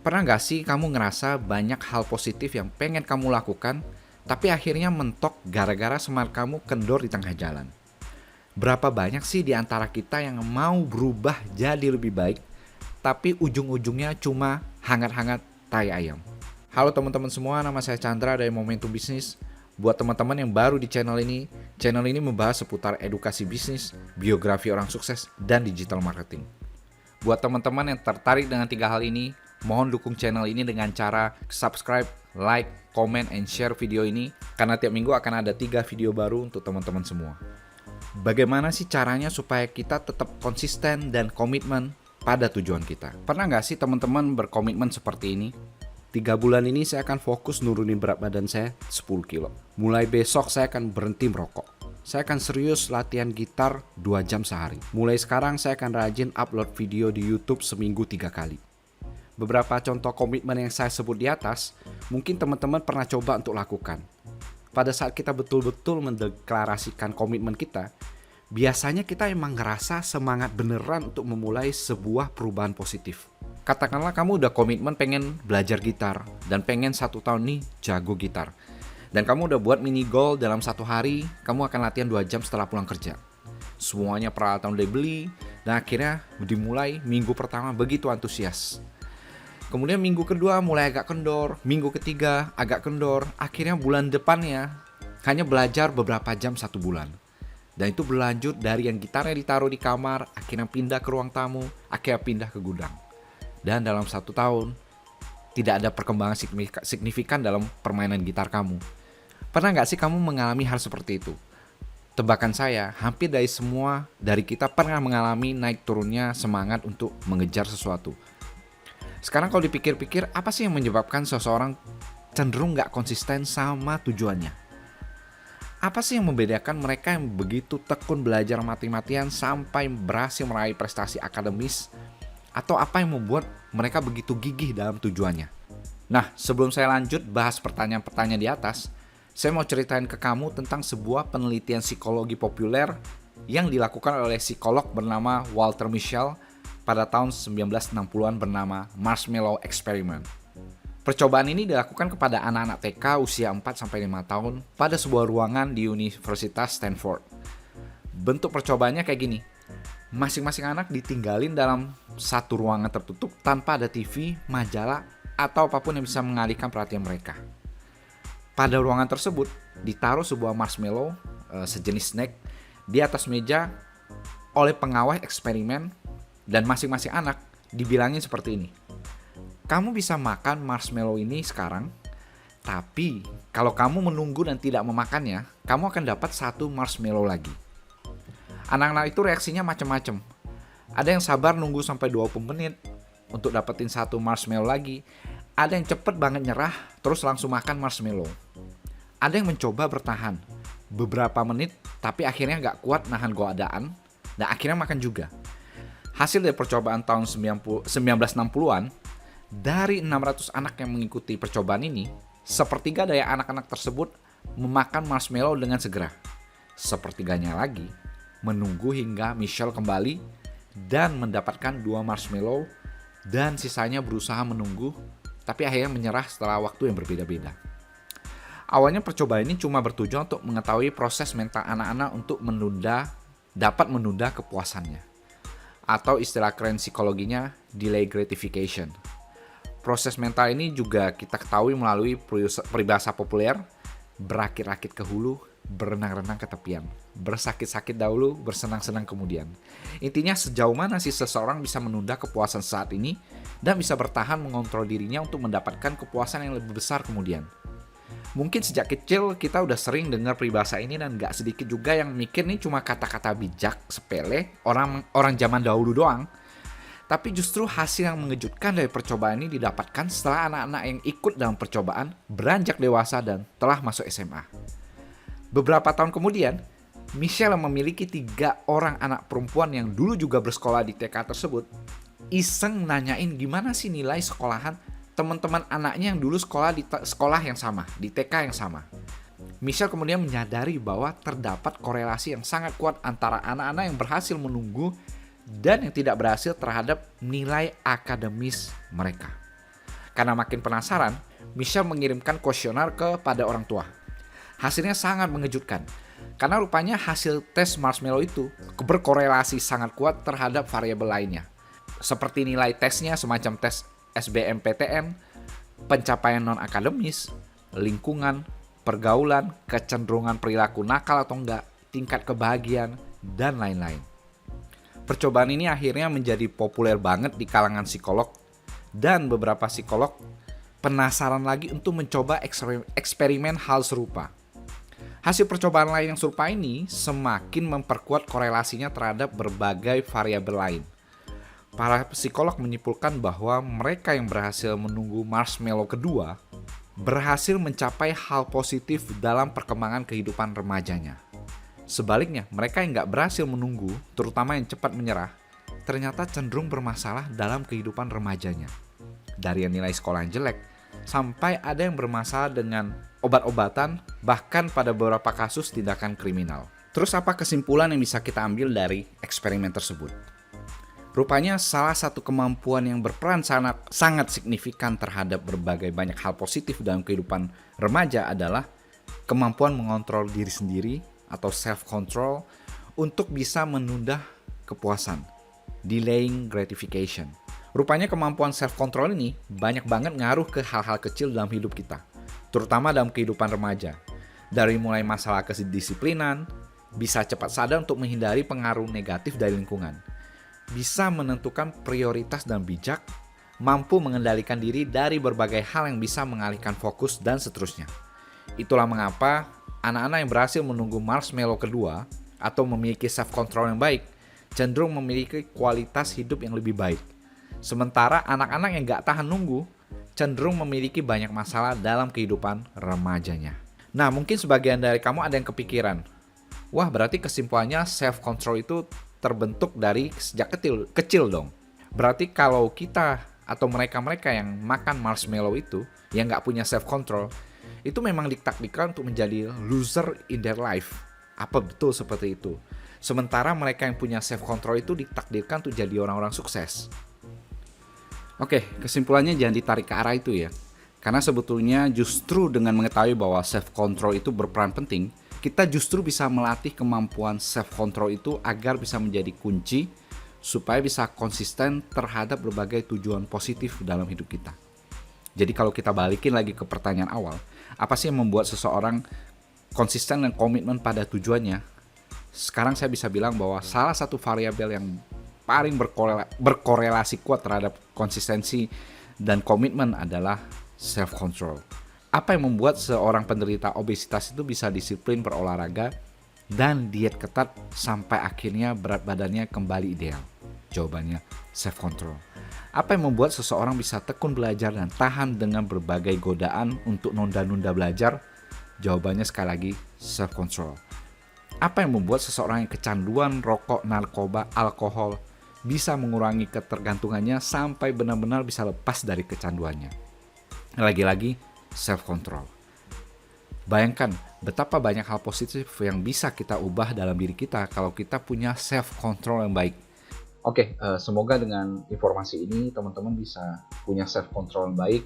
Pernah nggak sih kamu ngerasa banyak hal positif yang pengen kamu lakukan, tapi akhirnya mentok gara-gara semangat kamu kendor di tengah jalan? Berapa banyak sih di antara kita yang mau berubah jadi lebih baik, tapi ujung-ujungnya cuma hangat-hangat tai ayam? Halo teman-teman semua, nama saya Chandra dari Momentum Bisnis. Buat teman-teman yang baru di channel ini membahas seputar edukasi bisnis, biografi orang sukses, dan digital marketing. Buat teman-teman yang tertarik dengan 3 hal ini, mohon dukung channel ini dengan cara subscribe, like, comment, and share video ini, karena tiap minggu akan ada 3 video baru untuk teman-teman semua. Bagaimana sih caranya supaya kita tetap konsisten dan komitmen pada tujuan kita? Pernah nggak sih teman-teman berkomitmen seperti ini? 3 bulan ini saya akan fokus nurunin berat badan saya 10 kilo. Mulai besok saya akan berhenti merokok. Saya akan serius latihan gitar 2 jam sehari. Mulai sekarang saya akan rajin upload video di YouTube seminggu 3 kali. Beberapa contoh komitmen yang saya sebut di atas, mungkin teman-teman pernah coba untuk lakukan. Pada saat kita betul-betul mendeklarasikan komitmen kita, biasanya kita emang ngerasa semangat beneran untuk memulai sebuah perubahan positif. Katakanlah kamu udah komitmen pengen belajar gitar, dan pengen 1 tahun nih jago gitar. Dan kamu udah buat mini goal dalam 1 hari, kamu akan latihan 2 jam setelah pulang kerja. Semuanya peralatan udah beli, dan akhirnya dimulai minggu pertama begitu antusias. Kemudian minggu kedua mulai agak kendor, minggu ketiga agak kendor, akhirnya bulan depannya hanya belajar beberapa jam 1 bulan. Dan itu berlanjut dari yang gitarnya ditaruh di kamar, akhirnya pindah ke ruang tamu, akhirnya pindah ke gudang. Dan dalam 1 tahun, tidak ada perkembangan signifikan dalam permainan gitar kamu. Pernah nggak sih kamu mengalami hal seperti itu? Tebakan saya, hampir dari kita pernah mengalami naik turunnya semangat untuk mengejar sesuatu. Sekarang kalau dipikir-pikir, apa sih yang menyebabkan seseorang cenderung nggak konsisten sama tujuannya? Apa sih yang membedakan mereka yang begitu tekun belajar mati-matian sampai berhasil meraih prestasi akademis? Atau apa yang membuat mereka begitu gigih dalam tujuannya? Nah, sebelum saya lanjut bahas pertanyaan-pertanyaan di atas, saya mau ceritain ke kamu tentang sebuah penelitian psikologi populer yang dilakukan oleh psikolog bernama Walter Mischel pada tahun 1960-an bernama Marshmallow Experiment. Percobaan ini dilakukan kepada anak-anak TK usia 4-5 tahun pada sebuah ruangan di Universitas Stanford. Bentuk percobaannya kayak gini. Masing-masing anak ditinggalin dalam satu ruangan tertutup tanpa ada TV, majalah, atau apapun yang bisa mengalihkan perhatian mereka. Pada ruangan tersebut ditaruh sebuah marshmallow, sejenis snack, di atas meja oleh pengawal eksperimen, dan masing-masing anak dibilangin seperti ini. Kamu bisa makan marshmallow ini sekarang, tapi kalau kamu menunggu dan tidak memakannya, kamu akan dapat 1 marshmallow lagi. Anak-anak itu reaksinya macam-macam. Ada yang sabar nunggu sampai 20 menit untuk dapetin 1 marshmallow lagi. Ada yang cepet banget nyerah terus langsung makan marshmallow. Ada yang mencoba bertahan beberapa menit tapi akhirnya gak kuat nahan godaan dan akhirnya makan juga. Hasil dari percobaan tahun 1960-an, dari 600 anak yang mengikuti percobaan ini, sepertiga dari anak-anak tersebut memakan marshmallow dengan segera. Sepertiganya lagi menunggu hingga Mischel kembali dan mendapatkan 2 marshmallow, dan sisanya berusaha menunggu tapi akhirnya menyerah setelah waktu yang berbeda-beda. Awalnya percobaan ini cuma bertujuan untuk mengetahui proses mental anak-anak untuk dapat menunda kepuasannya, atau istilah keren psikologinya delay gratification. Proses mental ini juga kita ketahui melalui peribahasa populer, berakit-rakit ke hulu, berenang-renang ke tepian, bersakit-sakit dahulu, bersenang-senang kemudian. Intinya sejauh mana sih seseorang bisa menunda kepuasan saat ini dan bisa bertahan mengontrol dirinya untuk mendapatkan kepuasan yang lebih besar kemudian. Mungkin sejak kecil kita udah sering dengar peribahasa ini dan gak sedikit juga yang mikir nih cuma kata-kata bijak, sepele, orang zaman dahulu doang. Tapi justru hasil yang mengejutkan dari percobaan ini didapatkan setelah anak-anak yang ikut dalam percobaan beranjak dewasa dan telah masuk SMA. Beberapa tahun kemudian, Mischel yang memiliki 3 orang anak perempuan yang dulu juga bersekolah di TK tersebut, iseng nanyain gimana sih nilai sekolahan teman-teman anaknya yang dulu sekolah di sekolah yang sama, di TK yang sama. Mischel kemudian menyadari bahwa terdapat korelasi yang sangat kuat antara anak-anak yang berhasil menunggu dan yang tidak berhasil terhadap nilai akademis mereka. Karena makin penasaran, Michelle mengirimkan kuesioner kepada orang tua. Hasilnya sangat mengejutkan, karena rupanya hasil tes marshmallow itu berkorelasi sangat kuat terhadap variabel lainnya. Seperti nilai tesnya semacam tes SBMPTN, pencapaian non-akademis, lingkungan, pergaulan, kecenderungan perilaku nakal atau enggak, tingkat kebahagiaan, dan lain-lain. Percobaan ini akhirnya menjadi populer banget di kalangan psikolog, dan beberapa psikolog penasaran lagi untuk mencoba eksperimen hal serupa. Hasil percobaan lain yang serupa ini semakin memperkuat korelasinya terhadap berbagai variabel lain. Para psikolog menyimpulkan bahwa mereka yang berhasil menunggu marshmallow kedua berhasil mencapai hal positif dalam perkembangan kehidupan remajanya. Sebaliknya, mereka yang nggak berhasil menunggu, terutama yang cepat menyerah, ternyata cenderung bermasalah dalam kehidupan remajanya. Dari yang nilai sekolah yang jelek, sampai ada yang bermasalah dengan obat-obatan, bahkan pada beberapa kasus tindakan kriminal. Terus apa kesimpulan yang bisa kita ambil dari eksperimen tersebut? Rupanya salah satu kemampuan yang berperan sangat signifikan terhadap berbagai banyak hal positif dalam kehidupan remaja adalah kemampuan mengontrol diri sendiri atau self-control untuk bisa menunda kepuasan, delaying gratification. Rupanya kemampuan self-control ini banyak banget ngaruh ke hal-hal kecil dalam hidup kita, terutama dalam kehidupan remaja. Dari mulai masalah kedisiplinan, bisa cepat sadar untuk menghindari pengaruh negatif dari lingkungan, bisa menentukan prioritas dan bijak, mampu mengendalikan diri dari berbagai hal yang bisa mengalihkan fokus, dan seterusnya. Itulah mengapa anak-anak yang berhasil menunggu marshmallow kedua atau memiliki self-control yang baik cenderung memiliki kualitas hidup yang lebih baik. Sementara anak-anak yang gak tahan nunggu cenderung memiliki banyak masalah dalam kehidupan remajanya. Nah, mungkin sebagian dari kamu ada yang kepikiran, wah berarti kesimpulannya self-control itu terbentuk dari sejak kecil dong. Berarti kalau kita atau mereka-mereka yang makan marshmallow itu, yang gak punya self-control, itu memang ditakdirkan untuk menjadi loser in their life. Apa betul seperti itu? Sementara mereka yang punya self-control itu ditakdirkan untuk jadi orang-orang sukses. Oke, kesimpulannya jangan ditarik ke arah itu ya. Karena sebetulnya justru dengan mengetahui bahwa self-control itu berperan penting, kita justru bisa melatih kemampuan self-control itu agar bisa menjadi kunci supaya bisa konsisten terhadap berbagai tujuan positif dalam hidup kita. Jadi kalau kita balikin lagi ke pertanyaan awal, apa sih yang membuat seseorang konsisten dan komitmen pada tujuannya? Sekarang saya bisa bilang bahwa salah satu variabel yang paling berkorelasi kuat terhadap konsistensi dan komitmen adalah self-control. Apa yang membuat seorang penderita obesitas itu bisa disiplin berolahraga dan diet ketat sampai akhirnya berat badannya kembali ideal? Jawabannya self-control. Apa yang membuat seseorang bisa tekun belajar dan tahan dengan berbagai godaan untuk nunda-nunda belajar? Jawabannya sekali lagi self-control. Apa yang membuat seseorang yang kecanduan rokok, narkoba, alkohol bisa mengurangi ketergantungannya sampai benar-benar bisa lepas dari kecanduannya? Lagi-lagi self-control. Bayangkan betapa banyak hal positif yang bisa kita ubah dalam diri kita kalau kita punya self-control yang baik. Oke, semoga dengan informasi ini teman-teman bisa punya self-control yang baik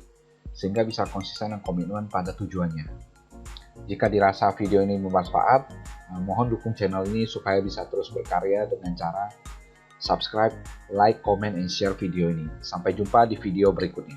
sehingga bisa konsisten dan komitmen pada tujuannya. Jika dirasa video ini bermanfaat, mohon dukung channel ini supaya bisa terus berkarya dengan cara subscribe, like, comment, and share video ini. Sampai jumpa di video berikutnya.